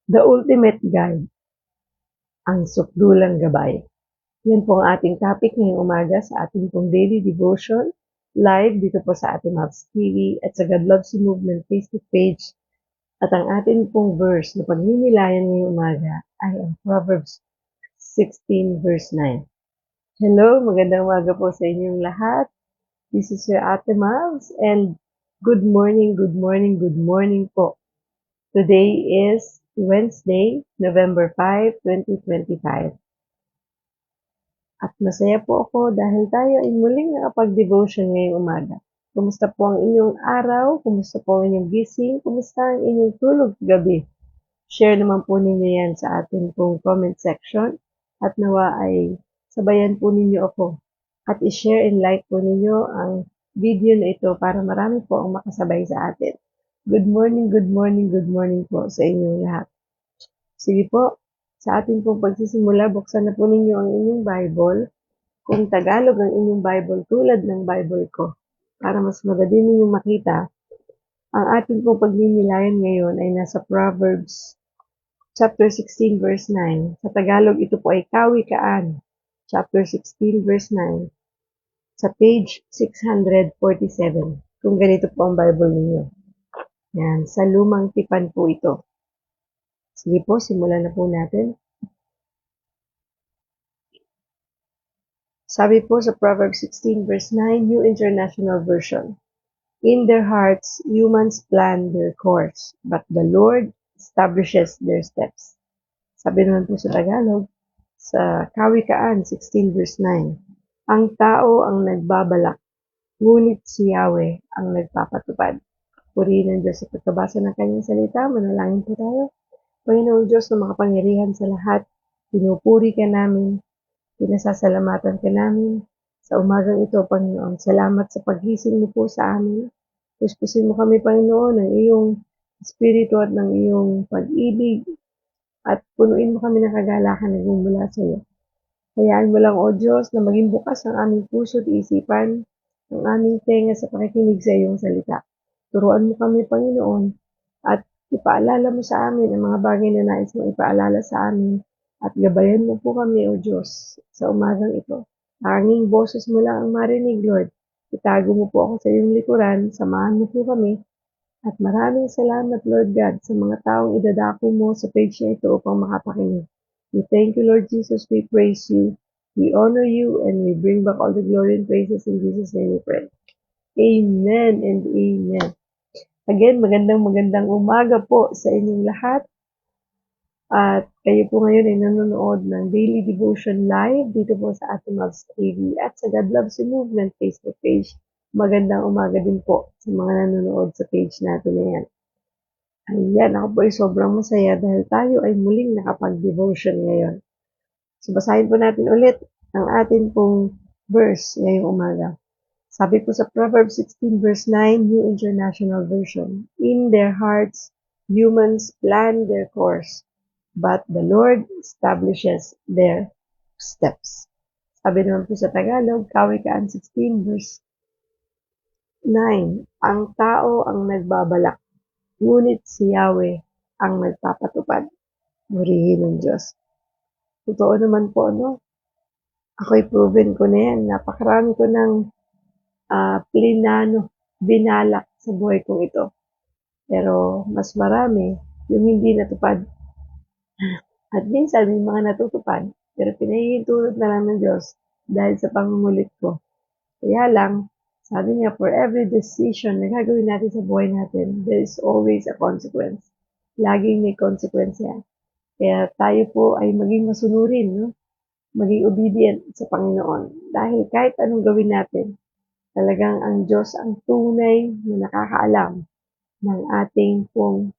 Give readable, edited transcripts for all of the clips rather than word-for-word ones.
The Ultimate Guide, ang sukdulang gabay. Yan po ang ating topic ngayong umaga sa ating pong daily devotion, live dito po sa ating Maps TV at sa God Loves You Movement Facebook page. At ang ating pong verse na pagninilayan ngayong umaga ay ang Proverbs 16 verse 9. Hello, magandang umaga po sa inyong lahat. This is your Ate Mavs and good morning, good morning, good morning po. Today is Wednesday, November 5, 2025. At masaya po ako dahil tayo ay muling nakapag-devotion ngayong umaga. Kumusta po ang inyong araw? Kumusta po ang inyong gising? Kumusta ang inyong tulog gabi? Share naman po ninyo yan sa ating pong comment section. At nawa ay sabayan po ninyo ako. At i-share and like po ninyo ang video na ito para marami po ang makasabay sa atin. Good morning, good morning, good morning po sa inyong lahat. Sige po, sa ating pong pagsisimula, buksan na po ninyo ang inyong Bible. Kung Tagalog ang inyong Bible, tulad ng Bible ko, para mas madali ninyong makita, ang ating pong pagninilayan ngayon ay nasa Proverbs chapter 16 verse 9. Sa Tagalog, ito po ay Kawikaan, chapter 16 verse 9, sa page 647. Kung ganito po ang Bible ninyo. Yan, sa lumang tipan po ito. Sige po, simulan na po natin. Sabi po sa Proverbs 16 verse 9, New International Version. In their hearts, humans plan their course, but the Lord establishes their steps. Sabi naman po sa Tagalog, sa Kawikaan 16 verse 9, ang tao ang nagbabalak, ngunit si Yahweh ang nagpapatupad. Purihin ng Diyos sa pagkabasa ng kanyang salita. Manalangin po tayo. Panginoong Diyos na makapangyarihan sa lahat, pinupuri ka namin, pinasasalamatan ka namin sa umagang ito, Panginoon. Salamat sa paghising mo po sa amin. Puspusin mo kami, Panginoon, ng iyong espiritu at ng iyong pag-ibig at punuin mo kami ng kagalakan na mula sa iyo. Hayaan mo lang, O Diyos, na maging bukas ang aming puso at isipan, ang aming tenga sa pakikinig sa iyong salita. Turuan mo kami, Panginoon, at ipaalala mo sa amin ang mga bagay na nais mo ipaalala sa amin at gabayan mo po kami, O Diyos, sa umagang ito. Tanging boses mo lang ang marinig, Lord. Itago mo po ako sa iyong likuran, samahan mo po kami, at maraming salamat, Lord God, sa mga taong idadako mo sa page na ito upang makapakinig. We thank you, Lord Jesus. We praise you. We honor you, and we bring back all the glory and praises in Jesus' name we pray. Amen and amen. Again, magandang umaga po sa inyong lahat. At kayo po ngayon ay nanonood ng Daily Devotion Live dito po sa ating Maps TV at sa God Loves You Movement Facebook page. Magandang umaga din po sa mga nanonood sa page natin na yan. Ayan, ako po ay sobrang masaya dahil tayo ay muling nakapag-devotion ngayon. So, basahin po natin ulit ang atin pong verse ngayong umaga. Sabi po sa Proverbs 16 verse 9, New International Version, in their hearts, humans plan their course, but the Lord establishes their steps. Sabi naman po sa Tagalog, Kawikaan 16 verse 9, ang tao ang nagbabalak, ngunit si Yahweh ang nagpapatupad. Purihin ng Diyos. Totoo naman po, no? Ako'y proven ko na yan. Napakarami ko ng plinano, binalak sa buhay kong ito. Pero mas marami yung hindi natupad. At minsan may mga natutupad, pero pinahihintulot na lang ng Diyos dahil sa pangungulit ko. Kaya lang, sabi niya, for every decision na gagawin natin sa buhay natin, there is always a consequence. Laging may consequence yan. Kaya tayo po ay maging masunurin, no? Maging obedient sa Panginoon. Dahil kahit anong gawin natin, talagang ang Diyos ang tunay na nakakaalam ng ating pong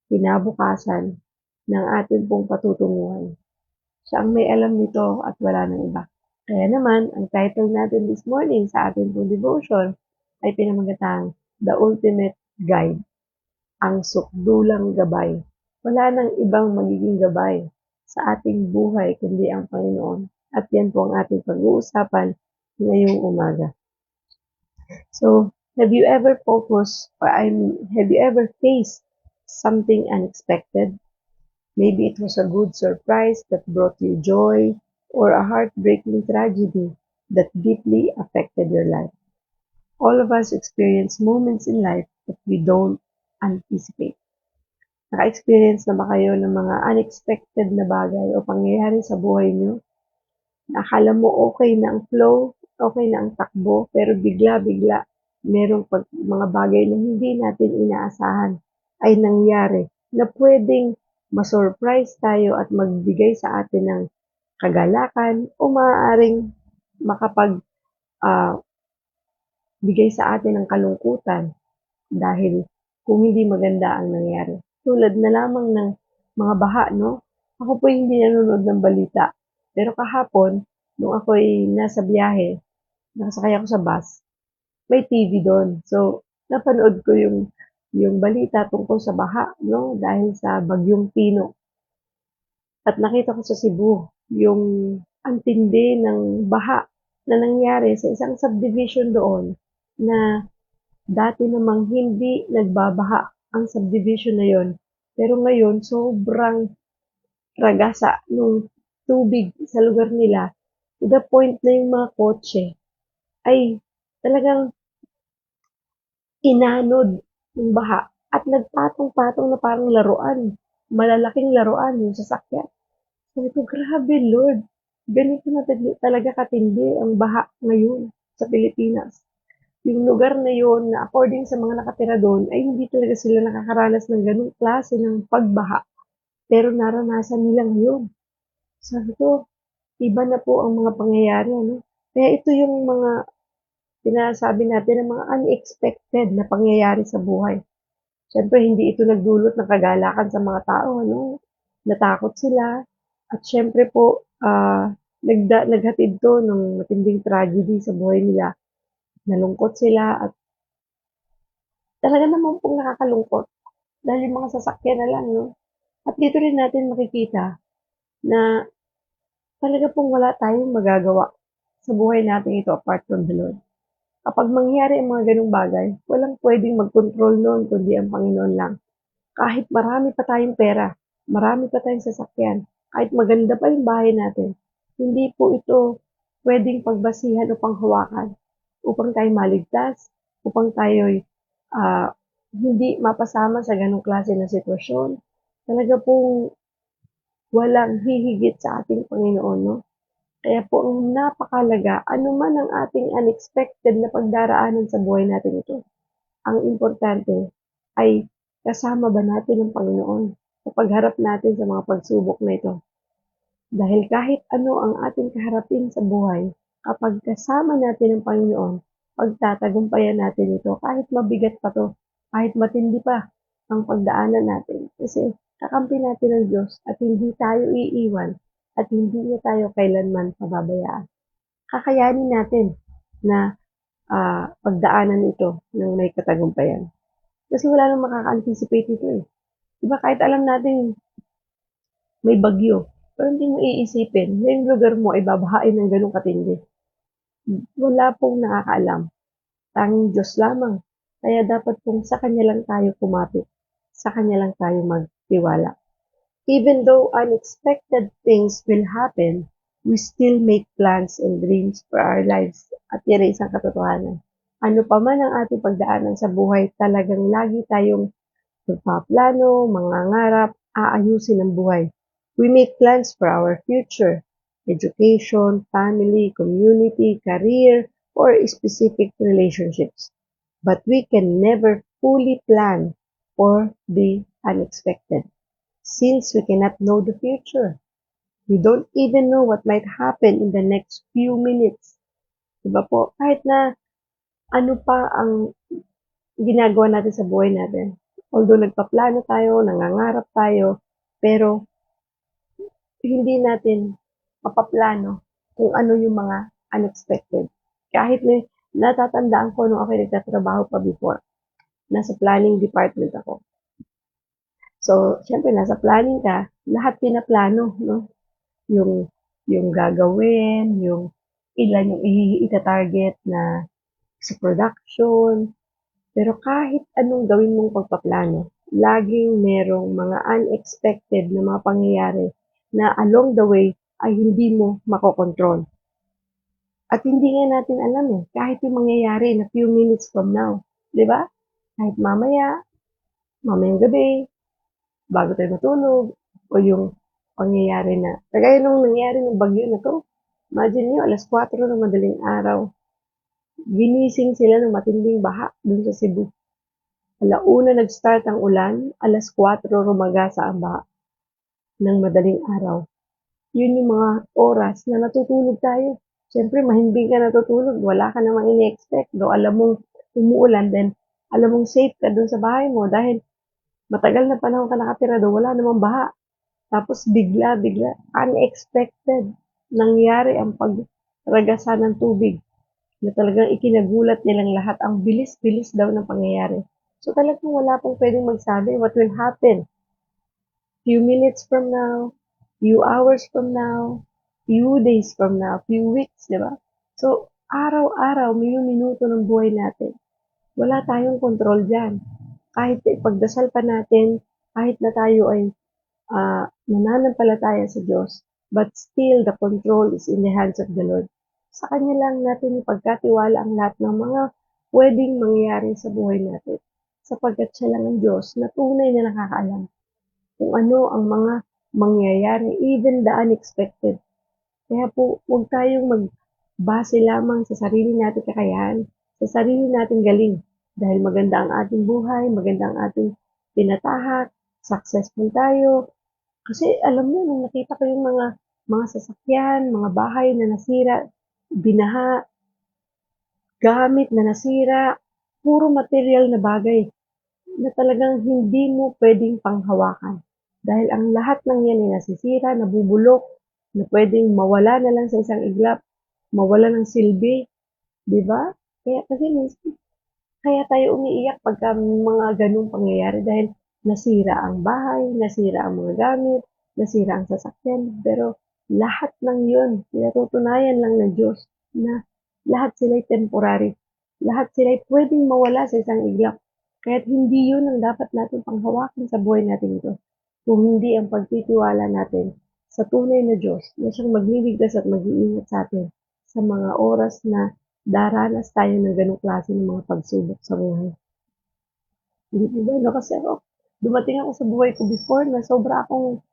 kinabukasan, ng ating pong patutunguhan. Siya ang may alam nito at wala ng iba. Kaya naman, ang title natin this morning sa ating pong devotion ay pinamagatang The Ultimate Guide, ang sukdulang gabay. Wala nang ibang magiging gabay sa ating buhay kundi ang Panginoon. At yan po ang ating pag-uusapan ngayong umaga. So, have you ever focused, or have you ever faced something unexpected? Maybe it was a good surprise that brought you joy, or a heartbreaking tragedy that deeply affected your life. All of us experience moments in life that we don't anticipate. Naka-experience na ba kayo ng mga unexpected na bagay o pangyayari sa buhay niyo? Na akala mo okay na ang flow, okay na ang takbo, pero bigla-bigla merong mga bagay na hindi natin inaasahan ay nangyari na pwedeng ma-surprise tayo at magbigay sa atin ng kagalakan o maaaring makapag ah, bigay sa atin ng kalungkutan dahil kung hindi maganda ang nangyari. Tulad na lamang ng mga baha, no? Ako po hindi nanonood ng balita. Pero kahapon, nung ako'y nasa biyahe, nakasakay ako sa bus, may TV doon. So, napanood ko yung balita tungkol sa baha, no? Dahil sa Bagyong Pino. At nakita ko sa Cebu, yung ang tindi ng baha na nangyari sa isang subdivision doon na dati namang hindi nagbabaha ang subdivision na yon. Pero ngayon, sobrang ragasa nung tubig sa lugar nila to the point na yung mga kotse ay talagang inanod ng baha at nagpatong-patong na parang laruan. Malalaking laruan yung sasakyan. Sabi ko, grabe Lord, ganito na talaga katindi ang baha ngayon sa Pilipinas. Yung lugar na yun na according sa mga nakatira doon ay hindi talaga sila nakakaranas ng ganung klase ng pagbaha. Pero naranasan nila ngayon. Sabi ko, iba na po ang mga pangyayari, ano? Kaya ito yung mga sinasabi natin ng mga unexpected na pangyayari sa buhay. Siyempre, hindi ito nagdulot ng kagalakan sa mga tao, ano? Natakot sila. At siyempre po, naghatid to ng matinding tragedy sa buhay nila. Nalungkot sila at talaga naman pong nakakalungkot dahil yung mga sasakyan na lang, no? At dito rin natin makikita na talaga pong wala tayong magagawa sa buhay natin ito apart from the Lord. Kapag mangyari ang mga ganung bagay, walang pwedeng mag-control noon kundi ang Panginoon lang. Kahit marami pa tayong pera, marami pa tayong sasakyan, kahit maganda pa yung bahay natin, hindi po ito pwedeng pagbasihan o panghawakan upang tayo maligtas, upang tayo hindi mapasama sa ganong klase ng sitwasyon. Talaga pong walang hihigit sa ating Panginoon, no? Kaya po ang napakalaga, anuman ang ating unexpected na pagdaraanan sa buhay natin ito, ang importante ay kasama ba natin ang Panginoon sa pagharap natin sa mga pagsubok na ito. Dahil kahit ano ang ating kaharapin sa buhay, kapag kasama natin ang Panginoon, pagtatagumpayan natin ito kahit mabigat pa to, kahit matindi pa ang pagdaanan natin. Kasi kakampi natin ang Diyos at hindi tayo iiwan at hindi niya tayo kailanman pababayaan. Kakayanin natin na pagdaanan ito ng may katagumpayan. Kasi wala nang makaka-anticipate ito eh. Diba kahit alam natin may bagyo, pero hindi mo iisipin na yung lugar mo ay babahain ng ganong katindi. Wala pong nakakaalam. Tanging Diyos lamang. Kaya dapat pong sa Kanya lang tayo kumapit. Sa Kanya lang tayo magtiwala. Even though unexpected things will happen, we still make plans and dreams for our lives. At yan ay isang katotohanan. Ano pa man ang ating pagdaanan sa buhay, talagang lagi tayong magpaplano, mangangarap, aayusin ang buhay. We make plans for our future, education, family, community, career, or specific relationships. But we can never fully plan for the unexpected, since we cannot know the future. We don't even know what might happen in the next few minutes. Diba po? Kahit na ano pa ang ginagawa natin sa buhay natin. Although nagpaplano tayo, nangangarap tayo, pero hindi natin mapaplano kung ano yung mga unexpected. Kahit may natatandaan ko nung ako nagtatrabaho pa before, nasa planning department ako. So, syempre, nasa planning ka, lahat pinaplano, no? Yung gagawin, yung ilan yung ita-target na sa production. Pero kahit anong gawin mong pagpaplano, laging merong mga unexpected na mga pangyayari na along the way ay hindi mo makokontrol. At hindi nga natin alam kahit yung mangyayari na few minutes from now, di ba? Kahit mamayang gabi, bago tayo matulog, o yung pangyayari na, kagaya nung nangyari ng bagyo na to, imagine nyo, 4:00 ng madaling araw, ginising sila ng matinding baha dun sa Cebu. 1:00 nag-start ang ulan, 4:00 rumagasa ang baha ng madaling araw. Yun yung mga oras na natutulog tayo. Siyempre, mahimbing ka natutulog, wala ka namang ini-expect. Do alam mong umuulan, then alam mong safe ka dun sa bahay mo dahil matagal na panahon ka nakatira do, wala namang baha. Tapos bigla, unexpected, nangyari ang pagragasa ng tubig na talagang ikinagulat nilang lahat. Ang bilis-bilis daw ng pangyayari. So talagang wala pong pwedeng magsabi what will happen. Few minutes from now, few hours from now, few days from now, few weeks, di ba? So, araw-araw, minuto ng buhay natin. Wala tayong control dyan. Kahit ipagdasal pa natin, kahit na tayo ay nananampalataya sa Diyos, but still the control is in the hands of the Lord. Sa Kanya lang natin ipagkatiwala ang lahat ng mga pwedeng mangyari sa buhay natin. Sapagkat siya lang ang Diyos na tunay na nakakaalam kung ano ang mga mangyayari, even the unexpected. Kaya po, huwag tayong magbase lamang sa sarili nating kakayahan, sa sarili nating galing. Dahil maganda ang ating buhay, maganda ang ating tinatahak, successful tayo. Kasi alam mo, nung nakita ko yung mga sasakyan, mga bahay na nasira, binaha, gamit na nasira, puro material na bagay na talagang hindi mo pwedeng panghawakan. Dahil ang lahat ng yan ay nasisira, nabubulok, na pwedeng mawala na lang sa isang iglap, mawala ng silbi, di ba? Kaya kasi minsan, kaya tayo umiiyak pagka mga ganung pangyayari dahil nasira ang bahay, nasira ang mga gamit, nasira ang sasakyan, pero lahat ng yun, pinatutunayan lang ng Diyos na lahat sila'y temporary. Lahat sila'y pwedeng mawala sa isang iglap. Kaya't hindi yun ang dapat natin panghawakan sa buhay natin ito. Kung hindi ang pagtitiwala natin sa tunay na Diyos na siyang magliligtas at mag-iingat sa atin sa mga oras na daranas tayo ng ganong klase ng mga pagsubok sa buhay. Hindi po ba, no? Kasi dumating ako sa buhay ko before na sobra akong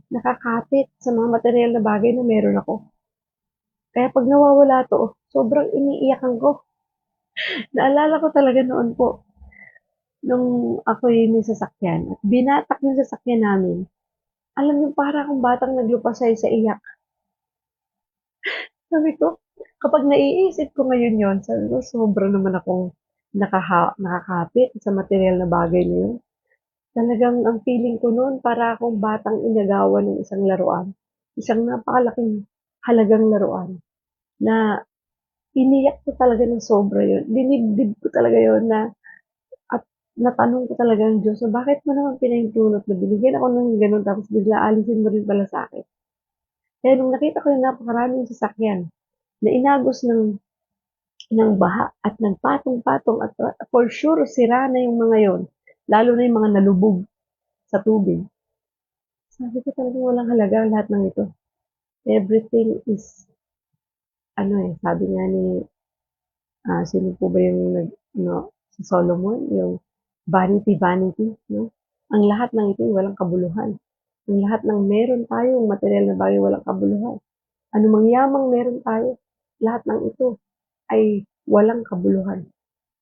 nakakapit sa mga material na bagay na meron ako. Kaya pag nawawala to, sobrang iniiyakan ko. Naalala ko talaga noon po, nung ako'y may sasakyan at binatak yung sasakyan namin. Alam niyo, para akong batang naglupasay sa iyak. Sabi ko, kapag naiisip ko ngayon yon, sabi ko, sobra naman akong nakakapit sa material na bagay na yun. Talagang ang feeling ko noon, para akong batang inagawan ng isang laruan. Isang napakalaking halagang laruan na iniyak ko talaga ng sobra yun. Dinibdib ko talaga yun at natanong ko talaga ang Diyos na bakit mo naman pinahintulot na binigyan ako ng ganun tapos bigla alisin mo rin pala sa akin. Kaya nung nakita ko yung napakaraming sasakyan na inagos ng baha at nagpatong-patong at for sure sira na yung mga yon, lalo na yung mga nalubog sa tubig. Sabi ko talagang walang halaga ang lahat ng ito. Everything is, sabi nga ni, sino po ba yung si Solomon, yung vanity, vanity, no? Ang lahat ng ito ay walang kabuluhan. Ang lahat ng meron tayong material na bagay walang kabuluhan. Anumang yamang meron tayo, lahat ng ito ay walang kabuluhan.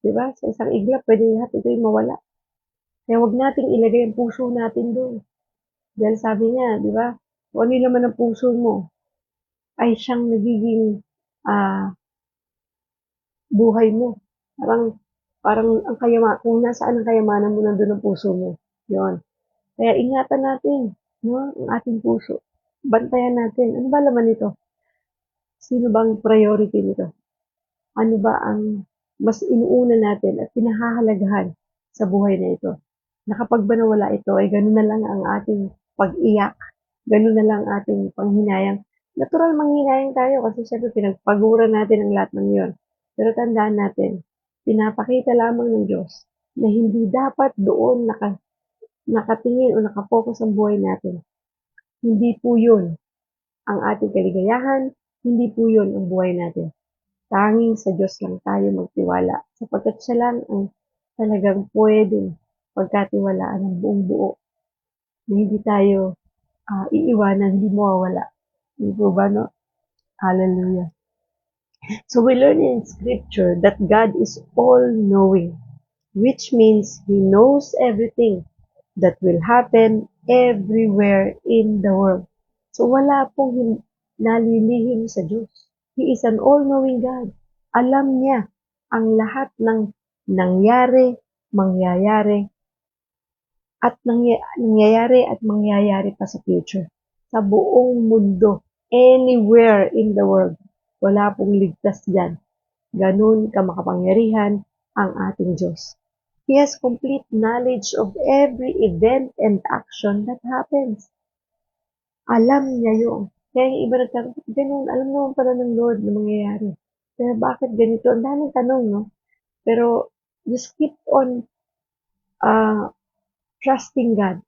Diba? Sa isang iglap, pwede lahat ito ay mawala. Kaya huwag nating ilagay ang puso natin doon. Dahil sabi niya, di ba, kung ano naman ang puso mo, ay siyang nagiging buhay mo. Parang kung nasaan ang kayamanan mo, nandun ang puso mo. Yun. Kaya ingatan natin, no, ang ating puso. Bantayan natin. Ano ba laman nito? Sino bang priority nito? Ano ba ang mas inuuna natin at pinahahalagahan sa buhay na ito? Na kapag ba nawala ito, ay ganun na lang ang ating pag-iyak, ganun na lang ating panghinayang. Natural manghinayang tayo kasi syempre pinagpaguran natin ang lahat ng yon. Pero tandaan natin, pinapakita lamang ng Diyos na hindi dapat doon nakatingin o nakapokus ang buhay natin. Hindi po yun ang ating kaligayahan, hindi po yun ang buhay natin. Tanging sa Diyos lang tayo magtiwala, sapagkat siya lang ang talagang pwedeng pagkatiwalaan ng buong buo, na hindi tayo iiwanan, hindi mawawala. Hindi po ba, no? Hallelujah. So we learn in Scripture that God is all-knowing, which means He knows everything that will happen everywhere in the world. So wala pong nalilihim sa Diyos. He is an all-knowing God. Alam niya ang lahat ng nangyari, mangyayari, at mangyayari pa sa future. Sa buong mundo, anywhere in the world, wala pong ligtas dyan. Ganun kamakapangyarihan ang ating Diyos. He has complete knowledge of every event and action that happens. Alam niya yun. Kaya yung iba nagtanong, ganun, alam naman pala ng Lord na mangyayari. Kaya bakit ganito? Ang daming tanong, no? Pero just keep on trusting God.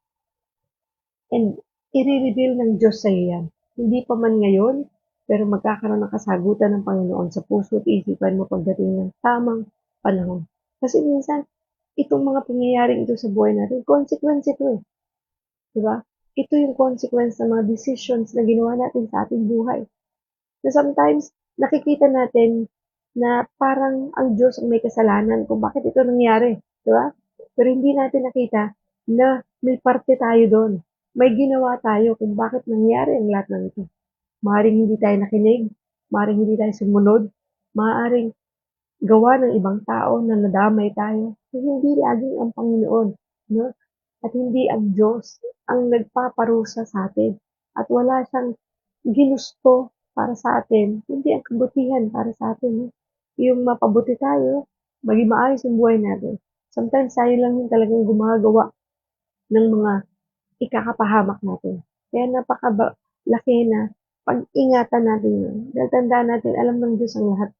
And i-reveal ng Diyos sa iyo yan. Hindi pa man ngayon, pero magkakaroon ng kasagutan ng Panginoon sa puso at isipan mo pagdating ng tamang panahon. Kasi minsan, itong mga pangyayaring ito sa buhay natin, consequence ito eh. Diba? Ito yung consequence ng mga decisions na ginawa natin sa ating buhay. Na sometimes, nakikita natin na parang ang Diyos ang may kasalanan kung bakit ito nangyari. Diba? Pero hindi natin nakita na may parte tayo doon. May ginawa tayo kung bakit nangyari ang lahat ng ito. Maaaring hindi tayo nakinig, maaaring hindi tayo sumunod, maaaring gawa ng ibang tao na nadamay tayo. So, hindi laging ang Panginoon, no? At hindi ang Diyos ang nagpaparusa sa atin. At wala siyang ginusto para sa atin, hindi ang kabutihan para sa atin. No? Yung mapabuti tayo, maging maayos yung buhay natin. Sometimes tayo lang yung talagang gumagawa ng mga ikakapahamak natin. Kaya napakalaki na pag-ingatan natin yun. Dahil tandaan natin, alam ng Diyos ang lahat.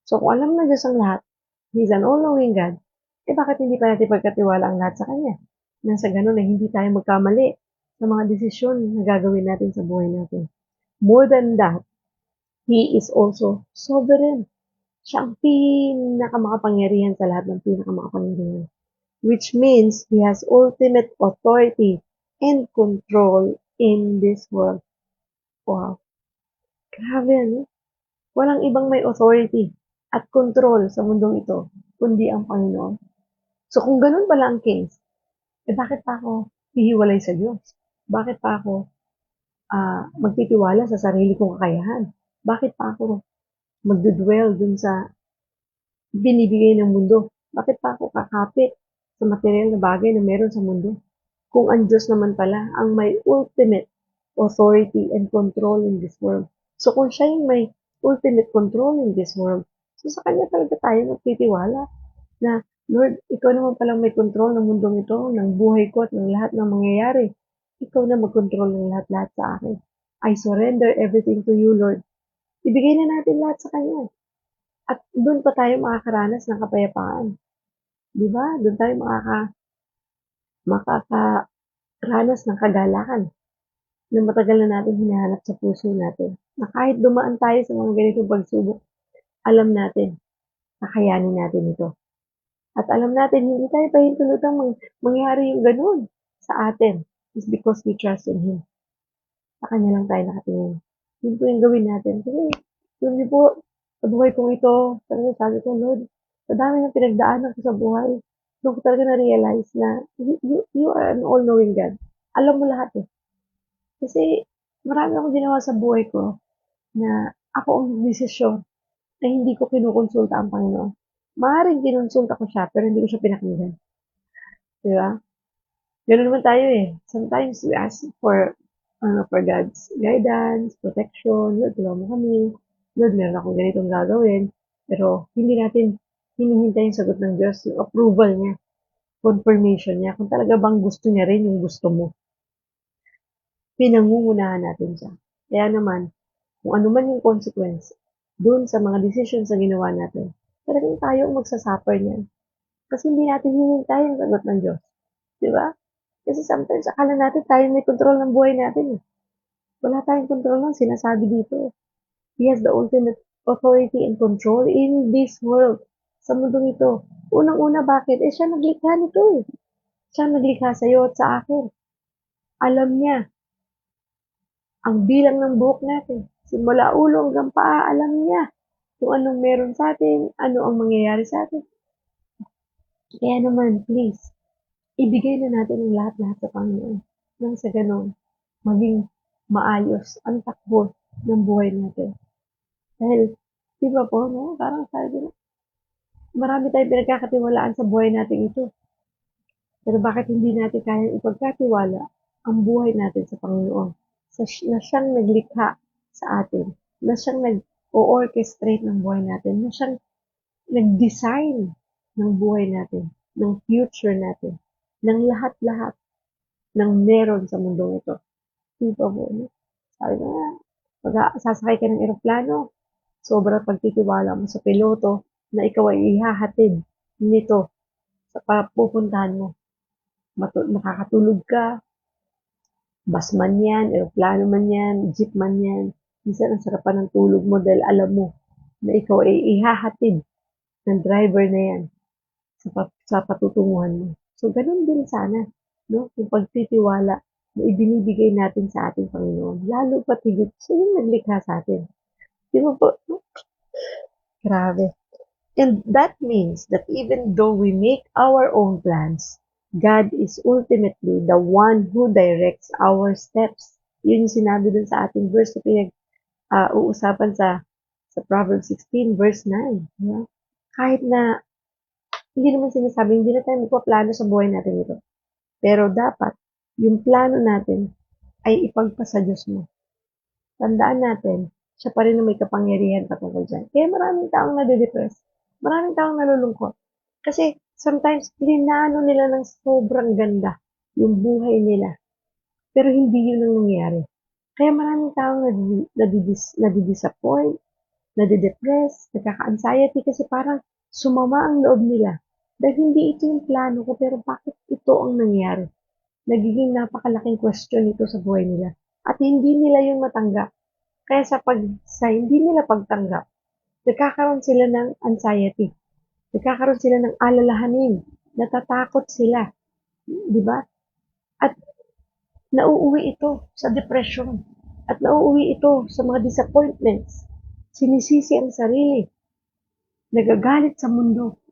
So kung alam ng Diyos ang lahat, He's an all-knowing God, eh bakit hindi pa natin pagkatiwala ang lahat sa Kanya? Nang sa ganun ay hindi tayo magkamali sa mga desisyon na gagawin natin sa buhay natin. More than that, He is also sovereign. Siya ang pinakamakapangyarihan sa lahat ng pinakamakapangyarihan. Which means He has ultimate authority and control in this world. Wow. Grabe, ano? Walang ibang may authority at control sa mundong ito, kundi ang Panginoon. So kung ganun pala ang case, eh bakit pa ako hihiwalay sa Diyos? Bakit pa ako magtitiwala sa sarili kong kakayahan? Bakit pa ako magdudwell dun sa binibigay ng mundo? Bakit pa ako kakapit sa material na bagay na meron sa mundo? Kung ang Diyos naman pala ang may ultimate authority and control in this world. So kung siya yung may ultimate control in this world, so sa Kanya talaga tayo magtitiwala na, Lord, Ikaw naman palang may control ng mundong ito, ng buhay ko at ng lahat ng mangyayari. Ikaw na mag-control ng lahat-lahat sa akin. I surrender everything to you, Lord. Ibigay na natin lahat sa Kanya. At doon pa tayo makakaranas ng kapayapaan. Di ba? Doon tayo makakaranas ng kagalakan na matagal na natin hinahanap sa puso natin. Na kahit dumaan tayo sa mga ganitong pagsubok, alam natin, kakayanin natin ito. At alam natin, hindi tayo pahintulutang mangyari yung ganun sa atin. It's because we trust in Him. Sa Kanya lang tayo nakatingin. Yun po yung gawin natin. Kasi, yun po, sa buhay kong ito, talaga sabi ko, Lord, sa dami ng pinagdaanan ko sa buhay, doon ko talaga na-realize na you are an all-knowing God. Alam mo lahat eh. Kasi marami akong ginawa sa buhay ko na ako ang desisyon na hindi ko kinukonsulta ang Panginoon. Maaaring kinonsulta ko siya, pero hindi ko siya pinakinggan. Di ba? Ganun naman tayo eh. Sometimes we ask for God's guidance, protection. Lord, tulungan mo kami. Lord, meron akong ganitong gagawin. Pero hindi natin hinihintay yung sagot ng Diyos, yung approval niya, confirmation niya, kung talaga bang gusto niya rin yung gusto mo. Pinangungunahan natin siya. Kaya naman, kung ano man yung consequence, dun sa mga decisions na ginawa natin, talagang tayo ang magsasuffer niyan. Kasi hindi natin hinintay ang sagot ng Diyos. Di ba? Kasi sometimes akala natin tayo may control ng buhay natin. Wala tayong control ng sinasabi dito. He has the ultimate authority and control in this world. Sa mundong ito. Unang-una, bakit? Siya naglikha nito eh. Siya naglikha sa'yo at sa akin. Alam niya ang bilang ng buhok natin. Simula ulo hanggang paa, alam niya kung anong meron sa atin, ano ang mangyayari sa atin. Kaya naman, please, ibigay na natin ang lahat-lahat sa Panginoon. Nang sa ganon, maging maayos ang takbo ng buhay natin. Dahil, di ba po, no? Parang sabi na, marami tayong pinagkakatiwalaan sa buhay natin ito. Pero bakit hindi natin kayang ipagkatiwala ang buhay natin sa Panginoon? Na siyang naglikha sa atin, na siyang nag-o-orchestrate ng buhay natin, na siyang nag-design ng buhay natin, ng future natin, ng lahat-lahat ng meron sa mundong ito. Diba po, no? Sabi nga, pag sasakay ka ng eroplano, sobrang pagtitiwala mo sa piloto na ikaw ay ihahatid nito sa pupuntahan mo. Makakatulog ka, bus man yan, eroplano man yan, jeep man yan. Minsan ang sarapan ng tulog mo dahil alam mo na ikaw ay ihahatid ng driver na yan sa patutunguhan mo. So, ganun din sana, no? Yung pagtitiwala na ibinibigay natin sa ating Panginoon. Lalo pat higit siya yung naglikha sa atin. Di ba po? No? Grabe. And that means that even though we make our own plans, God is ultimately the one who directs our steps. Yun yung sinabi dun sa ating verse na uusapan sa Proverbs 16 verse 9. Yeah? Kahit na hindi naman sinasabing hindi na tayo magpaplano sa buhay natin ito. Pero dapat, yung plano natin ay ipagpasa Diyos mo. Tandaan natin, siya pa rin na may kapangyarihan patungkol dyan. Kaya maraming taong nade-depress. Maraming taong nalulungkot. Kasi sometimes, linano nila ng sobrang ganda yung buhay nila. Pero hindi yun ang nangyari. Kaya maraming taong nadidisappoint, nade-depress, nagkaka-anxiety kasi parang sumama ang loob nila. Dahil hindi ito yung plano ko, pero bakit ito ang nangyari? Nagiging napakalaking question ito sa buhay nila. At hindi nila yung matanggap. Kaya sa hindi nila pagtanggap, nagkakaroon sila ng anxiety. Nagkakaroon sila ng alalahanin. Natatakot sila. Di ba? At nauuwi ito sa depression. At nauuwi ito sa mga disappointments. Sinisisi ang sarili. Nagagalit sa mundo.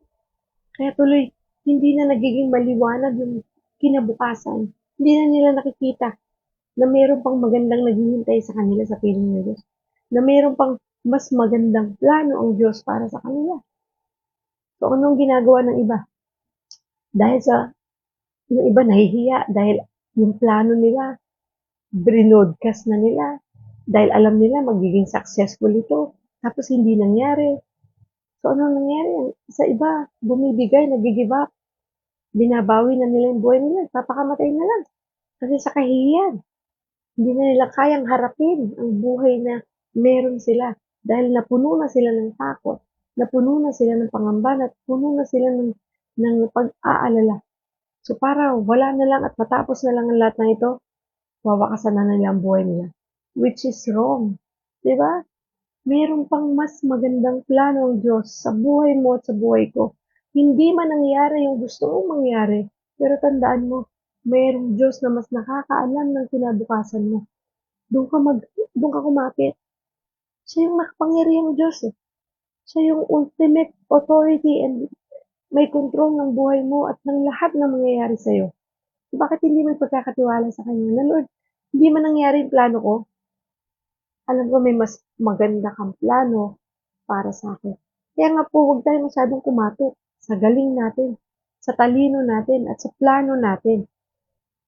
Kaya tuloy, hindi na nagiging maliwanag yung kinabukasan. Hindi na nila nakikita na mayroon pang magandang naghihintay sa kanila sa piling ng Diyos. Na mayroon pang mas magandang plano ang Diyos para sa kanila. So, anong ginagawa ng iba? Dahil yung iba nahihiya dahil yung plano nila, brinodcast na nila. Dahil alam nila magiging successful ito. Tapos hindi nangyari. So, ano nangyari? Sa iba, bumibigay, nag-give up. Binabawi na nila yung buhay nila. Papakamatay na lang. Kasi sa kahihiyan. Hindi na nila kayang harapin ang buhay na meron sila. Dahil napuno na sila ng takot. Napuno na sila ng pangamba. Napuno na sila ng pag-aalala. So, para wala na lang at matapos na lang ang lahat ng ito, wawakasan na nila ang buhay nila. Which is wrong. Diba? Meron pang mas magandang plano ang Diyos sa buhay mo at sa buhay ko. Hindi man nangyari yung gusto mong mangyari, pero tandaan mo, mayroong Diyos na mas nakakaalam ng kinabukasan mo. Doon ka kumapit. Siya yung makapangyarihang Diyos eh. Siya yung ultimate authority and may control ng buhay mo at ng lahat na mangyayari sa'yo. So, bakit hindi mo pagkakatiwala sa Kanya? Na Lord, hindi man nangyari yung plano ko, alam ko may mas maganda kang plano para sa akin. Kaya nga po, huwag tayo masyadong kumapit sa galing natin, sa talino natin, at sa plano natin.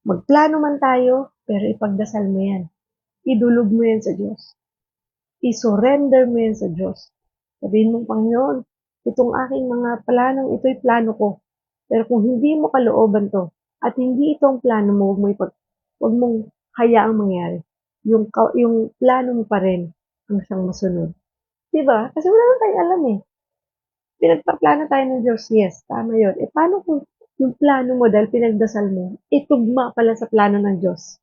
Magplano man tayo, pero ipagdasal mo yan. Idulog mo yan sa Diyos. I-surrender mo yan sa Diyos. Sabihin mong, Panginoon, itong aking mga planong, ito'y plano ko. Pero kung hindi mo kalooban to, at hindi itong plano mo, huwag mong hayaang mangyari. Yung plano mo pa rin ang siyang masunod. Diba? Kasi wala nang tayo alam eh. pinagpaplano tayo ng Diyos, yes, tama yun. Eh, paano kung yung plano mo dahil pinagdasal mo, itugma pala sa plano ng Diyos?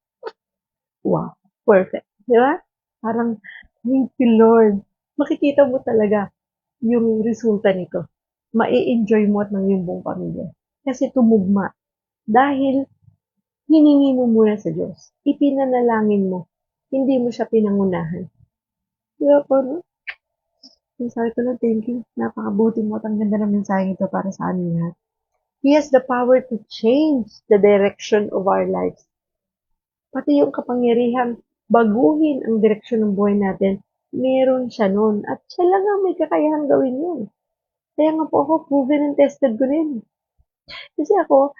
Wow, perfect. Di ba? Parang, thank you, Lord. Makikita mo talaga yung resulta nito. Mai-enjoy mo at ng iyong buong pamilya. Kasi tumugma. Dahil hiningi mo muna sa Diyos. Ipinanalangin mo. Hindi mo siya pinangunahan. Di ba po, no? Sabi ko lang, thank you. Napakabuti mo at ang ganda ng mensaheng ito para sa amin lahat. He has the power to change the direction of our lives. Pati yung kapangyarihan baguhin ang direksyon ng buhay natin, meron siya nun. At siya lang ang may kakayahang gawin yun. Kaya nga po ako, proven and tested ko rin. Kasi ako,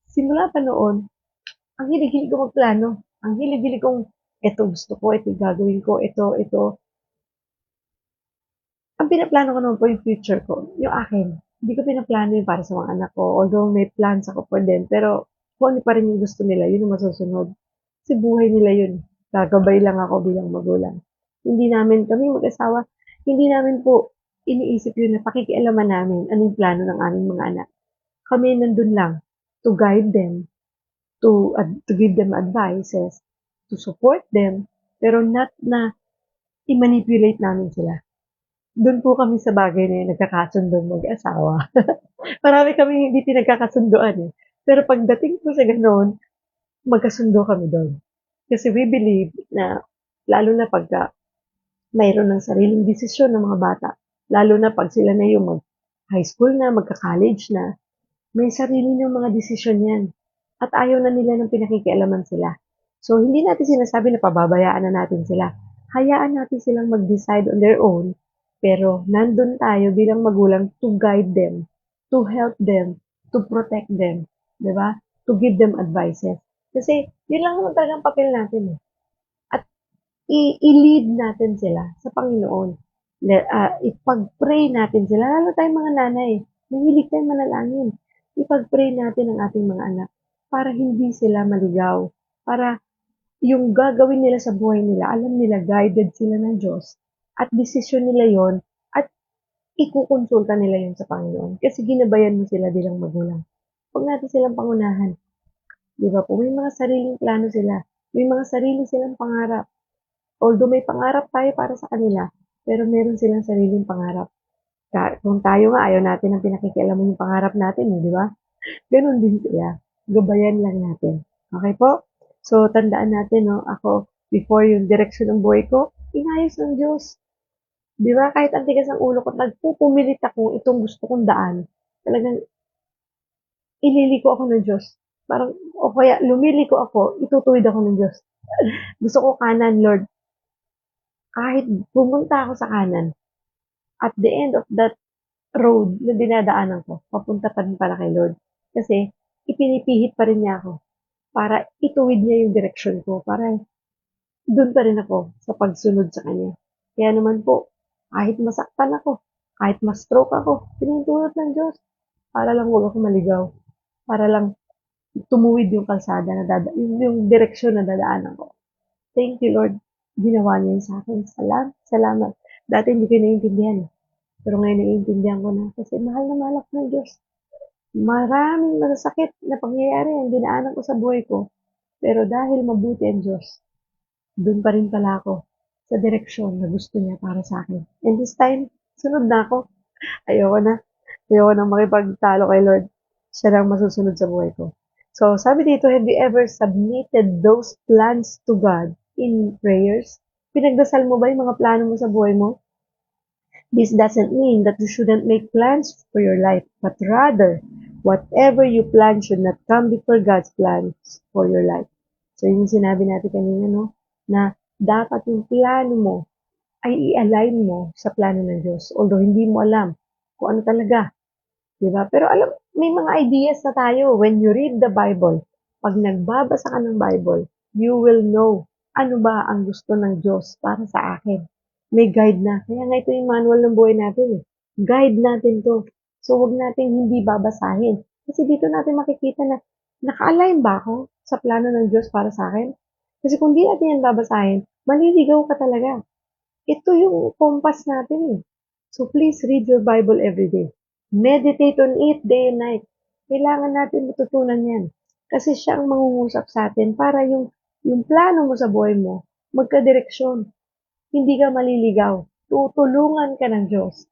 simula pa noon, ang hilig-hilig ko magplano. Ang hilig-hilig kong, ito gusto ko, ito gagawin ko, ito. Ang pinaplano ko naman po yung future ko, yung akin. Hindi ko pinaplano yung para sa mga anak ko. Although may plans ako for them, pero kung ano pa rin yung gusto nila, yun ang masusunod. Kasi buhay nila yun. Gagabay lang ako bilang magulang. Hindi namin, kami mag-asawa, hindi namin po iniisip yun na pakikialaman namin anong plano ng aming mga anak. Kami nandun lang to guide them, to give them advices, to support them, pero not na i-manipulate namin sila. Doon po kami sa bagay na yun nagkakasundong mag-asawa. Marami kami hindi pinagkakasunduan eh. Pero pagdating po sa gano'n, magkasundo kami doon. Kasi we believe na, lalo na pagka mayroon ng sariling desisyon ng mga bata, lalo na pag sila na yung mag-high school na, magka-college na, may sarili ng mga desisyon yan. At ayaw na nila ng pinakikialaman sila. So, hindi natin sinasabi na pababayaan na natin sila. Hayaan natin silang mag-decide on their own. Pero, nandun tayo bilang magulang to guide them, to help them, to protect them. Diba? To give them advices. Kasi, yun lang naman talagang papel natin eh. At i-lead natin sila sa Panginoon. Ipag-pray natin sila, lalo tayong mga nanay. Mahilig tayong manalangin. Ipag-pray natin ang ating mga anak para hindi sila maligaw. Para yung gagawin nila sa buhay nila, alam nila guided sila ng Diyos. At desisyon nila yon at ikukonsulta nila yon sa Panginoon. Kasi ginabayan mo sila bilang magulang. Huwag natin silang pangunahan. Di ba po? May mga sariling plano sila. May mga sarili silang pangarap. Although may pangarap tayo para sa kanila, pero meron silang sariling pangarap. Kung tayo nga, ayaw natin ang pinakikialaman yung pangarap natin, di ba? Ganun din sila. Gabayan lang natin. Okay po? So, tandaan natin, no? Ako, before yung direction ng buhay ko, inayos ng Diyos. Di ba? Kahit ang tigas ng ulo ko, nagpupumilit ako itong gusto kong daan. Talagang, ililiko ako ng Diyos. Parang, o kaya, lumiliko ako, itutuwid ako ng Diyos. Gusto ko kanan, Lord. Kahit pumunta ako sa kanan, at the end of that road na dinadaanan ko, papunta pa rin pala kay Lord. Kasi, ipinipihit pa rin niya ako para ituwid niya yung direksyon ko, para doon pa rin ako sa pagsunod sa Kanya. Kaya naman po, kahit masaktan ako, kahit ma-stroke ako, pinutulot ng Diyos, para lang huwag ako maligaw, para lang tumuwid yung kalsada na yung direksyon na dadaanan ko. Thank you, Lord. Ginawa niya yun sa akin. Salamat. Dati hindi ko naiintindihan. Pero ngayon naiintindihan ko na. Kasi mahal na mahal ako ng Diyos. Maraming masasakit na pangyayari ang dinaanan ko sa buhay ko. Pero dahil mabuti ang Diyos, doon pa rin pala ako sa direksyon na gusto niya para sa akin. And this time, sunod na ako. Ayoko na. Ayoko na makipagtalo kay Lord. Siya lang masusunod sa buhay ko. So, sabi dito, have you ever submitted those plans to God in prayers? Pinagdasal mo ba yung mga plano mo sa buhay mo? This doesn't mean that you shouldn't make plans for your life, but rather, whatever you plan should not come before God's plans for your life. So, yung sinabi natin kanina, no? Na dapat yung plano mo ay i-align mo sa plano ng Diyos. Although hindi mo alam kung ano talaga. Diba? Pero alam, may mga ideas na tayo. When you read the Bible, pag nagbabasa ka ng Bible, you will know ano ba ang gusto ng Diyos para sa akin. May guide na. Kaya nga ito yung manual ng buhay natin. Guide natin to. So, wag natin hindi babasahin. Kasi dito natin makikita na naka-align ba ako sa plano ng Diyos para sa akin? Kasi kung di natin yan babasahin, maliligaw ka talaga. Ito yung compass natin. So please read your Bible every day. Meditate on it day and night. Kailangan natin matutunan yan. Kasi siya ang mangungusap sa atin para yung plano mo sa buhay mo, magkadireksyon. Hindi ka maliligaw. Tutulungan ka ng Diyos.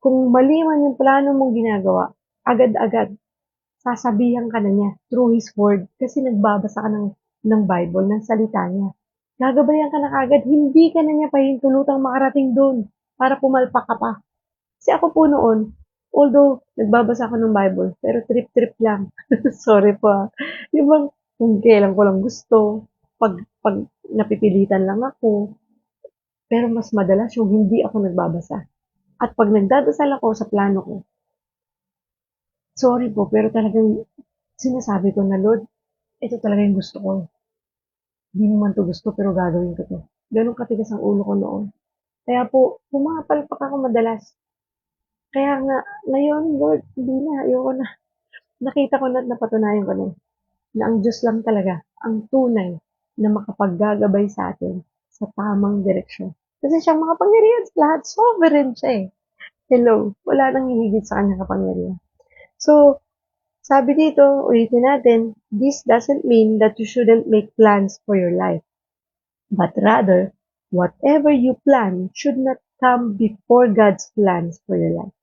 Kung mali man yung plano mong ginagawa, agad-agad, sasabihan ka na niya through His Word kasi nagbabasa ka ng Bible, ng salita niya. Gagabayan ka na kagad, hindi ka na niya pahintulutang makarating doon para pumalpak ka pa. Kasi ako po noon, although nagbabasa ako ng Bible, pero trip-trip lang. Sorry po. Yung bang kung kailan ko lang gusto, pag napipilitan lang ako, pero mas madalas yung hindi ako nagbabasa. At pag nagdadasal ako sa plano ko, sorry po, pero talagang sinasabi ko na, Lord, ito talaga yung gusto ko. Hindi mo man to gusto, pero gagawin ko to. Ganun katigas ang ulo ko noon. Kaya po, pumapalpak ako madalas. Kaya nga, ngayon, Lord, hindi na, ayoko na. Nakita ko na at napatunayan ko na ang Diyos lang talaga ang tunay na makapaggagabay sa atin sa tamang direksyon. Kasi siyang makapangyarihan sa lahat. Sovereign siya eh. Hello, wala nang hihigit sa kanyang kapangyarihan. So, sabi dito, ulitin natin, this doesn't mean that you shouldn't make plans for your life. But rather, whatever you plan should not come before God's plans for your life.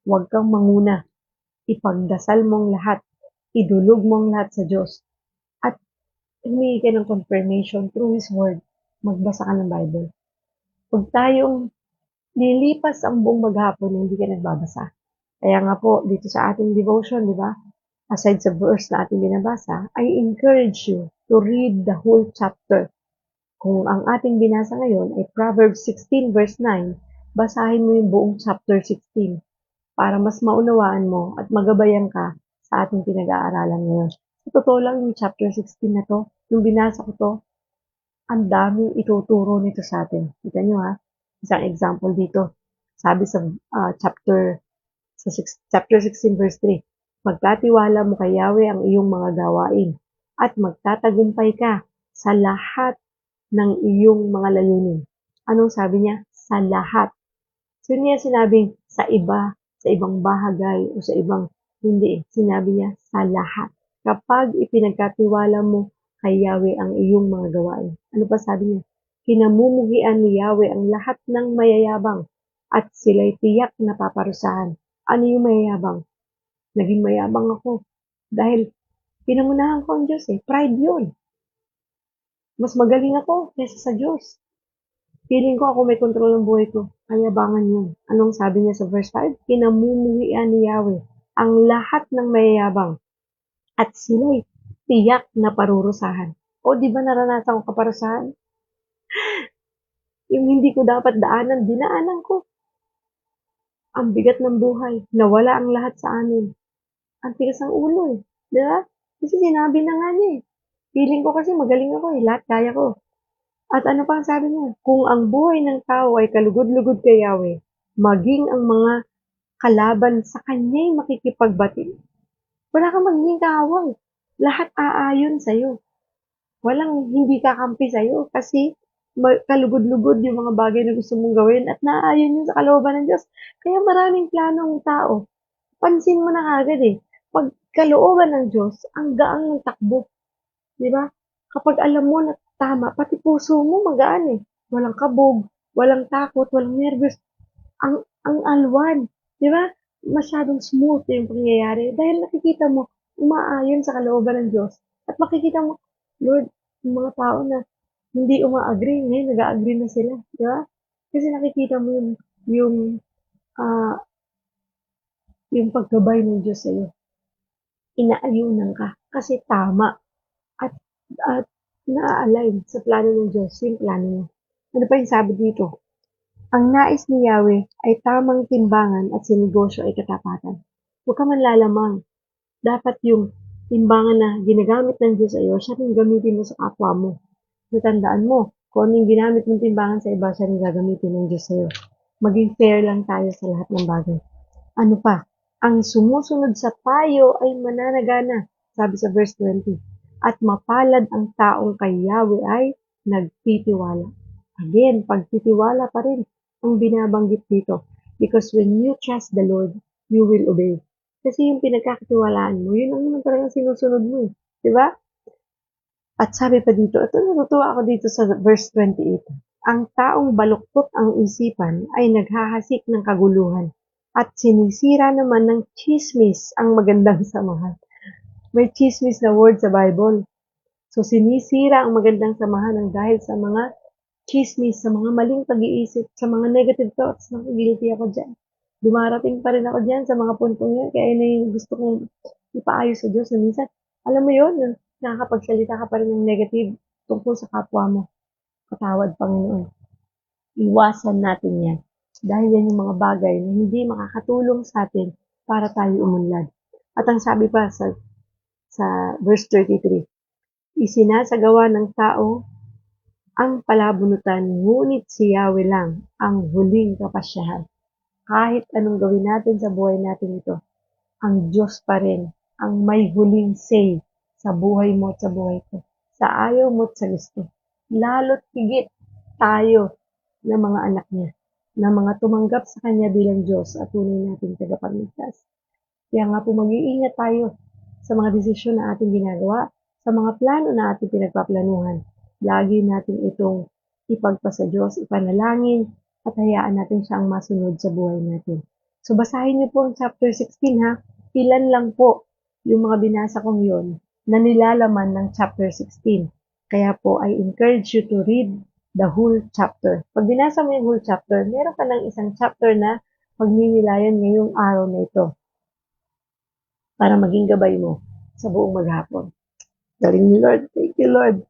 Huwag kang manguna. Ipagdasal mong lahat. Idulog mong lahat sa Diyos. At humingi ka ng confirmation through His Word. Magbasa ka ng Bible. Huwag tayong lilipas ang buong maghapon na hindi ka nagbabasa. Kaya nga po, dito sa ating devotion, di ba? Aside sa verse na ating binabasa, I encourage you to read the whole chapter. Kung ang ating binasa ngayon ay Proverbs 16 verse 9, basahin mo yung buong chapter 16 para mas maunawaan mo at magabayan ka sa ating pinag-aaralan ngayon. Sa totoo lang yung chapter 16 na to, yung binasa ko to, ang daming ituturo nito sa atin. Kita nyo ha, isang example dito. Sabi sa chapter 16 verse 3, magkatiwala mo kay Yahweh ang iyong mga gawain at magtatagumpay ka sa lahat ng iyong mga layunin. Anong sabi niya? Sa lahat. So, niya sinabing sa iba, sa ibang bahagay, o sa ibang hindi. Sinabi niya sa lahat. Kapag ipinagkatiwala mo kay Yahweh ang iyong mga gawain. Ano pa sabi niya? Kinamumuhian ni Yahweh ang lahat ng mayayabang at sila'y tiyak na paparusahan. Ano yung mayayabang? Naging mayabang ako. Dahil pinangunahan ko ang Diyos eh. Pride yun. Mas magaling ako kaysa sa Diyos. Feeling ko ako may kontrol ng buhay ko. Kayabangan yun. Anong sabi niya sa verse 5? Kinamumuhian ni Yahweh ang lahat ng mayayabang at sila'y tiyak na parurusahan. O di ba naranasan ko kaparusahan? Yung hindi ko dapat daanan, dinaanan ko. Ang bigat ng buhay. Nawala ang lahat sa amin. Ang tigas ng ulo eh. Di ba? Kasi sinabi na nga niya eh. Feeling ko kasi magaling ako eh. Lahat kaya ko. At ano pa ang sabi niya? Kung ang buhay ng tao ay kalugod-lugod kay Yahweh, maging ang mga kalaban sa kanya'y makikipagbati. Wala kang magiging kaaway. Lahat aayon sa'yo. Walang hindi kakampi sa'yo kasi kalugod-lugod yung mga bagay na gusto mong gawin at naaayon yun sa kalooban ng Diyos. Kaya maraming planong tao. Pansin mo na kagad eh. Pag kalooban ng Diyos, ang gaang ng takbo. Di ba? Kapag alam mo na tama, pati puso mo magaan eh. Walang kabog, walang takot, walang nervous. Ang alwan. Di ba? Masyadong smooth yung pangyayari. Dahil nakikita mo, umaayon sa kalooban ng Diyos. At makikita mo, Lord, yung mga tao na hindi uma-agree, ngayon nag-agree na sila. Di ba? Kasi nakikita mo yung, ah, yung paggabay ng Diyos sa'yo. Inaayunan ka. Kasi tama. At naa-align sa plano ng Diyos yung plano niya. Ano pa yung sabi dito? Ang nais ni Yahweh ay tamang timbangan at sa negosyo ay katapatan. Huwag ka man lalamang. Dapat yung timbangan na ginagamit ng Diyos sa iyo, siya rin gamitin mo sa kapwa mo. Natandaan mo, kung ano yung ginamit mong timbangan sa iba, siya rin gagamitin ng Diyos sa iyo. Maging fair lang tayo sa lahat ng bagay. Ano pa? Ang sumusunod sa payo ay mananagana, sabi sa verse 20. At mapalad ang taong kay Yahweh ay nagtitiwala. Again, pagtitiwala pa rin ang binabanggit dito. Because when you trust the Lord, you will obey. Kasi yung pinagkakatiwalaan mo, yun ang naman talagang sinusunod mo eh. Di ba? At sabi pa dito, ito natutuwa ako dito sa verse 28. Ang taong baluktot ang isipan ay naghahasik ng kaguluhan at sinisira naman ng chismis ang magandang samahan. May chismis na word sa Bible. So sinisira ang magandang samahan ng dahil sa mga chismis, sa mga maling pag-iisip, sa mga negative thoughts. Guilty ako dyan. Dumarating pa rin ako dyan sa mga puntong yan. Kaya yun na yung gusto kong ipaayos sa Diyos. Na minsan, alam mo yun, nakakapagsalita ka pa rin ng negative tungkol sa kapwa mo. Patawad, Panginoon. Iwasan natin yan. Dahil yan yung mga bagay na hindi makakatulong sa atin para tayo umunlad. At ang sabi pa sa verse 33, isinasagawa ng tao ang palabunutan, ngunit si Yahweh lang ang huling kapasyahan. Kahit anong gawin natin sa buhay natin ito, ang Diyos pa rin ang may huling say sa buhay mo at sa buhay ko, sa ayaw mo at sa gusto. Lalo't higit tayo na mga anak niya, na mga tumanggap sa Kanya bilang Diyos at tunay nating tagapagligtas. Kaya nga po mag-iingat tayo sa mga desisyon na ating ginagawa, sa mga plano na ating pinagpaplanuhan. Lagi natin itong ipagpasa Diyos, ipanalangin, at hayaan natin siyang masunod sa buhay natin. So basahin niyo po ang chapter 16 ha. Ilan lang po yung mga binasa kong yon na nilalaman ng chapter 16. Kaya po I encourage you to read the whole chapter. Pag binasa mo yung whole chapter, meron ka ng isang chapter na pagninilayan ngayong araw na ito para maging gabay mo sa buong maghapon. Galing ni Lord. Thank you, Lord.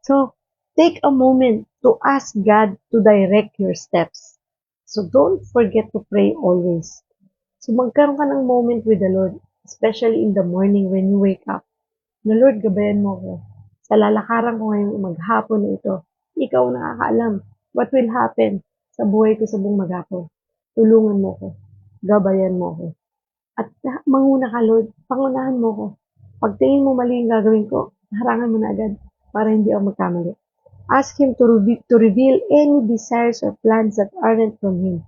So, take a moment to ask God to direct your steps. So, don't forget to pray always. So, magkaroon ka ng moment with the Lord, especially in the morning when you wake up. Na Lord, gabayan mo ko. Sa lalakaran ko ngayong maghapon na ito, ikaw nakakaalam what will happen sa buhay ko sa buong maghapon. Tulungan mo ko. Gabayan mo ko. At manguna ka, Lord. Pangunahan mo ko. Pagtingin mo mali yung gagawin ko, harangan mo na agad para hindi ako magkamali. Ask Him to reveal any desires or plans that aren't from Him.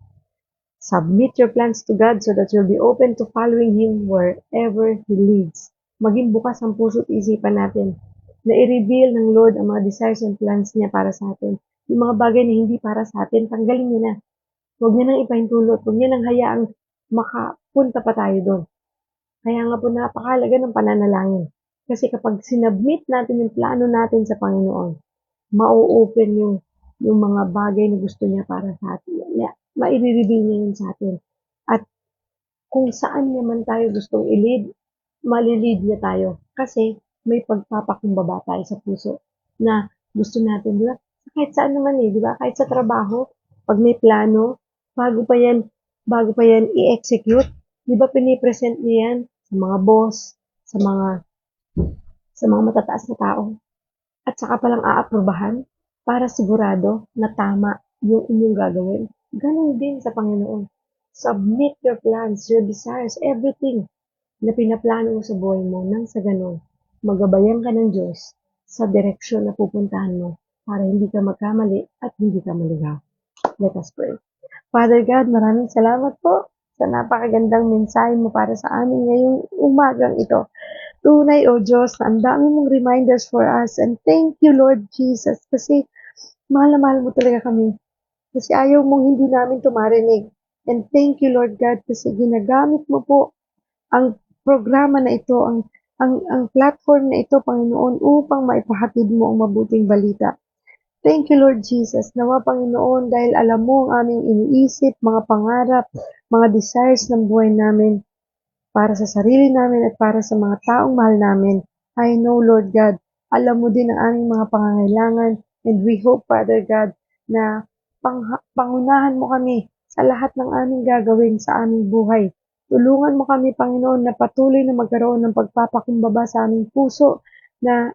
Submit your plans to God so that you'll be open to following Him wherever He leads. Maging bukas ang puso at isipan natin na i-reveal ng Lord ang mga desires and plans niya para sa atin. Yung mga bagay na hindi para sa atin, tanggalin niya na. Huwag niya nang ipahintulot. Huwag niya nang hayaang makapunta pa tayo doon. Kaya nga po napakahalaga ng pananalangin. Kasi kapag sinubmit natin yung plano natin sa Panginoon, ma-open yung mga bagay na gusto niya para sa atin. Ma-i-reveal niya yun sa atin. At kung saan naman tayo gustong i-lead, malilid niya tayo. Kasi may pagpapakumbaba tayo sa puso na gusto natin, di ba? Kahit saan naman di ba? Kahit sa trabaho, pag may plano, bago pa yan i-execute, di ba pinipresent niya yan sa mga boss, sa mga matataas na tao, at saka palang aaprubahan para sigurado na tama yung inyong gagawin. Ganon din sa Panginoon. Submit your plans, your desires, everything na pinaplano mo sa buhay mo nang sa ganon, magabayan ka ng Diyos sa direksyon na pupuntahan mo para hindi ka magkamali at hindi ka maligaw. Let us pray. Father God, maraming salamat po sa napakagandang mensahe mo para sa amin ngayong umagang ito. Tunay, O Diyos, na ang dami mong reminders for us. And thank you, Lord Jesus, kasi mahal na mahal mo talaga kami. Kasi ayaw mong hindi namin tumarinig. And thank you, Lord God, kasi ginagamit mo po ang programa na ito, ang platform na ito, Panginoon, upang maipahatid mo ang mabuting balita. Thank you, Lord Jesus. Nawa, Panginoon, dahil alam mo ang aming iniisip, mga pangarap, mga desires ng buhay namin, para sa sarili namin at para sa mga taong mahal namin. I know, Lord God, alam mo din ang aming mga pangangailangan, and we hope, Father God, na pangunahan mo kami sa lahat ng aming gagawin sa aming buhay. Tulungan mo kami, Panginoon, na patuloy na magkaroon ng pagpapakumbaba sa aming puso, na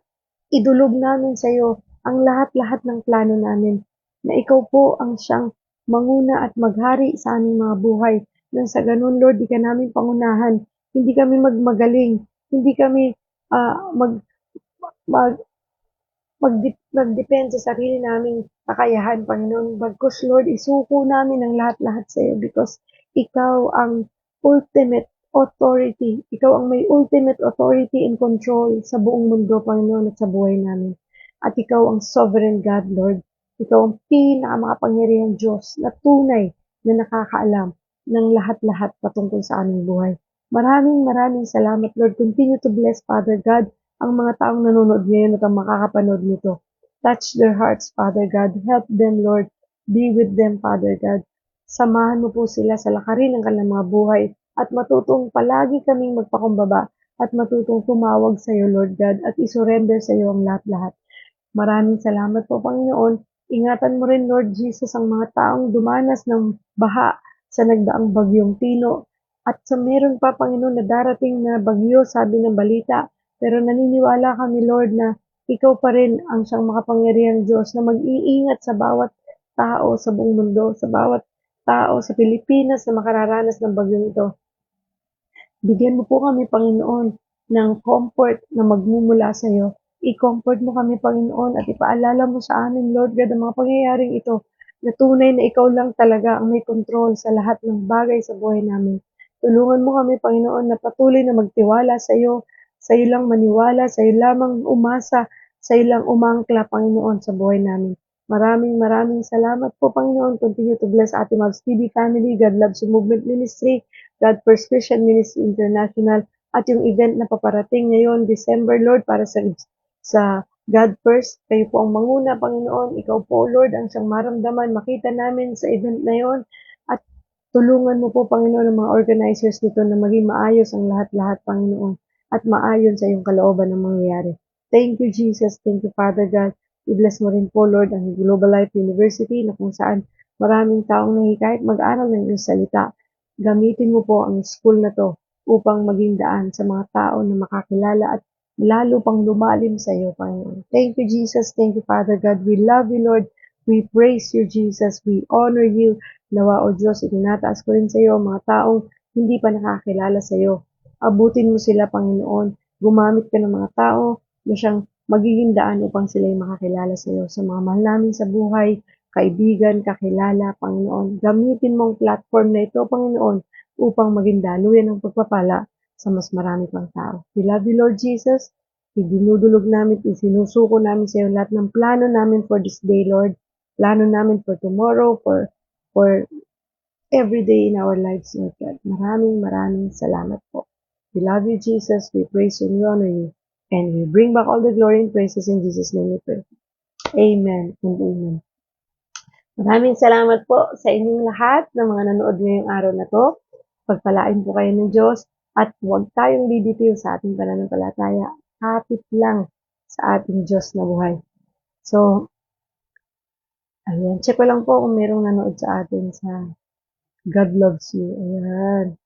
idulog namin sa iyo ang lahat-lahat ng plano namin, na ikaw po ang siyang manguna at maghari sa aming mga buhay. Nang sa ganun, Lord, di ka namin pangunahan. Hindi kami magmagaling. Hindi kami mag, mag, magdepend sa sarili naming kakayahan, Panginoon. Bagkus, Lord, isuko namin ang lahat-lahat sa iyo because Ikaw ang ultimate authority. Ikaw ang may ultimate authority and control sa buong mundo, Panginoon, at sa buhay namin. At ikaw ang sovereign God, Lord. Ikaw ang pinakamakapangyarihang Diyos na tunay na nakakaalam ng lahat-lahat patungkol sa aming buhay. Maraming salamat, Lord. Continue to bless, Father God, ang mga taong nanonood ngayon at ang makakapanood nito. Touch their hearts, Father God. Help them, Lord. Be with them, Father God. Samahan mo po sila sa lakarin ng kanilang mga buhay at matutong palagi kaming magpakumbaba at matutong tumawag sa iyo, Lord God, at isurrender sa iyo ang lahat-lahat. Maraming salamat po, Panginoon. Ingatan mo rin, Lord Jesus, ang mga taong dumanas ng baha sa nagdaang bagyong Tino. At sa meron pa, Panginoon, na darating na bagyo, sabi ng balita. Pero naniniwala kami, Lord, na ikaw pa rin ang siyang makapangyarihang Diyos na mag-iingat sa bawat tao sa buong mundo, sa bawat tao sa Pilipinas na makararanas ng bagyong ito. Bigyan mo po kami, Panginoon, ng comfort na magmumula sa iyo. I-comfort mo kami, Panginoon, at ipaalala mo sa amin, Lord God, ang mga pangyayaring ito na tunay na ikaw lang talaga ang may control sa lahat ng bagay sa buhay namin. Tulungan mo kami, Panginoon, na patuloy na magtiwala sa iyo lang maniwala, sa iyo lamang umasa, sa iyo lang umangkla, Panginoon, sa buhay namin. Maraming salamat po, Panginoon. Continue to bless Ate Mavs TV family, God Loves You Movement Ministry, God First Christian Ministry International, at yung event na paparating ngayon, December, Lord, para sa God First. Kayo po ang manguna, Panginoon. Ikaw po, Lord, ang siyang maramdaman, makita namin sa event na yon. At tulungan mo po, Panginoon, ang mga organizers nito na maging maayos ang lahat-lahat, Panginoon, at maayon sa iyong kalooban ng mangyayari. Thank you, Jesus. Thank you, Father God. I-bless mo rin po, Lord, ang Global Life University na kung saan maraming taong nahihikayat mag-aral ng iyong salita. Gamitin mo po ang school na to upang maging daan sa mga tao na makakilala at lalo pang lumalim sa iyo, Panginoon. Thank you, Jesus. Thank you, Father God. We love you, Lord. We praise you, Jesus. We honor you. Nawa, O Diyos, itinataas ko rin sa iyo mga taong hindi pa nakakilala sa iyo. Abutin mo sila, Panginoon. Gumamit ka ng mga tao na siyang magiging daan upang sila'y makakilala sa iyo. Sa mga mahal namin sa buhay, kaibigan, kakilala, Panginoon. Gamitin mong platform na ito, Panginoon, upang maging daluyan ng pagpapala sa mas marami pang tao. We love you, Lord Jesus. Idinudulog namin, isinusuko namin sa iyo lahat ng plano namin for this day, Lord. Plano namin for tomorrow, for every day in our lives, Lord God. Maraming salamat po. We love you, Jesus. We praise you and we honor you. And we bring back all the glory and praises in Jesus' name we pray. Amen and amen. Maraming salamat po sa inyong lahat ng mga nanood ngayong araw na to. Pagpalain po kayo ng Diyos at huwag tayong bibitiw sa ating pananampalataya. Kapit lang sa ating Diyos na buhay. So, ayan. Check ko lang po kung merong nanood sa atin sa God Loves You. Ayan.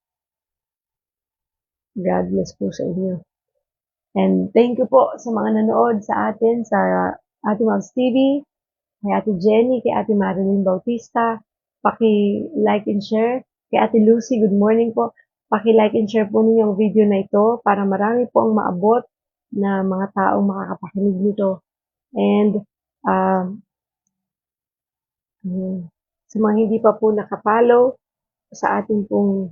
God bless po sa inyo. And thank you po sa mga nanood sa atin sa Ate Mavs TV, kay Ate Jenny, kay Ate Marilyn Bautista. Paki-like and share. Kay Ate Lucy, good morning po. Paki-like and share po ninyo ang video na ito para marami po ang maabot na mga taong makakapakinig nito. And sa mga hindi pa po nakapollow sa ating pong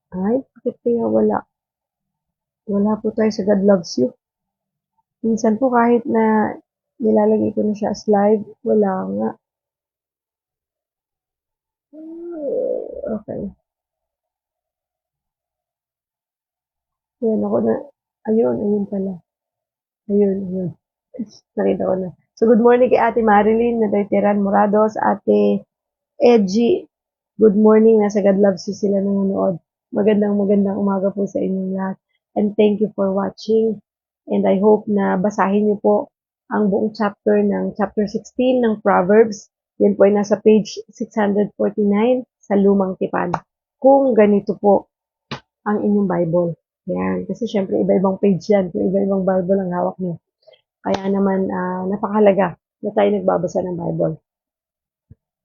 bakit kaya wala? Wala po tayo sa God Loves You. Minsan po kahit na nilalagay ko na siya as live, wala nga. Okay. Ayan ako na. Ayun pala. Ayun. Nakita ko na. So, good morning kay Ate Marilyn, na Veteran Morados, Ate Edgy. Good morning, nasa God Loves You sila nanonood. Magandang umaga po sa inyong lahat. And thank you for watching. And I hope na basahin niyo po ang buong chapter 16 ng Proverbs. Yan po ay nasa page 649 sa Lumang Tipan. Kung ganito po ang inyong Bible. Yan. Kasi syempre iba-ibang page yan. Kung iba-ibang Bible ang hawak niyo. Kaya naman napakahalaga na tayo nagbabasa ng Bible.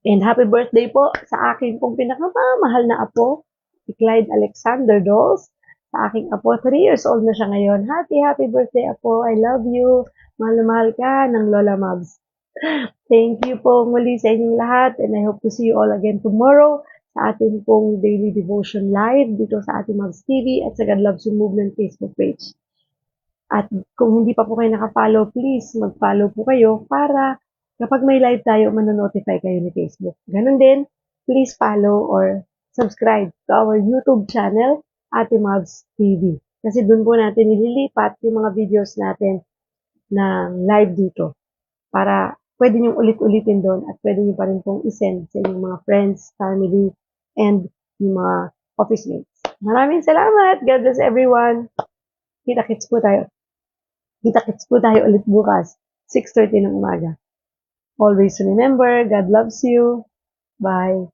And happy birthday po sa aking pong pinakamamahal na apo, si Clyde Alexander Dolls. Sa aking apo, 3 years old na siya ngayon. Happy birthday, apo. I love you. Mahal na mahal ka ng Lola Mavs. Thank you po muli sa inyong lahat and I hope to see you all again tomorrow sa ating pong daily devotion live dito sa ating Mavs TV at sa God Loves You Movement Facebook page. At kung hindi pa po kayo naka-follow, please mag-follow po kayo para kapag may live tayo, manonotify kayo ni Facebook. Ganun din, please follow or subscribe to our YouTube channel, Ate Mavs TV. Kasi dun po natin nililipat yung mga videos natin ng live dito para pwede niyong ulit-ulitin doon at pwede niyo pa rin pong isend sa inyong mga friends, family, and yung mga office mates. Maraming salamat! God bless everyone! Kita-kits po tayo. Kita-kits po tayo ulit bukas, 6:30 ng umaga. Always remember, God loves you. Bye!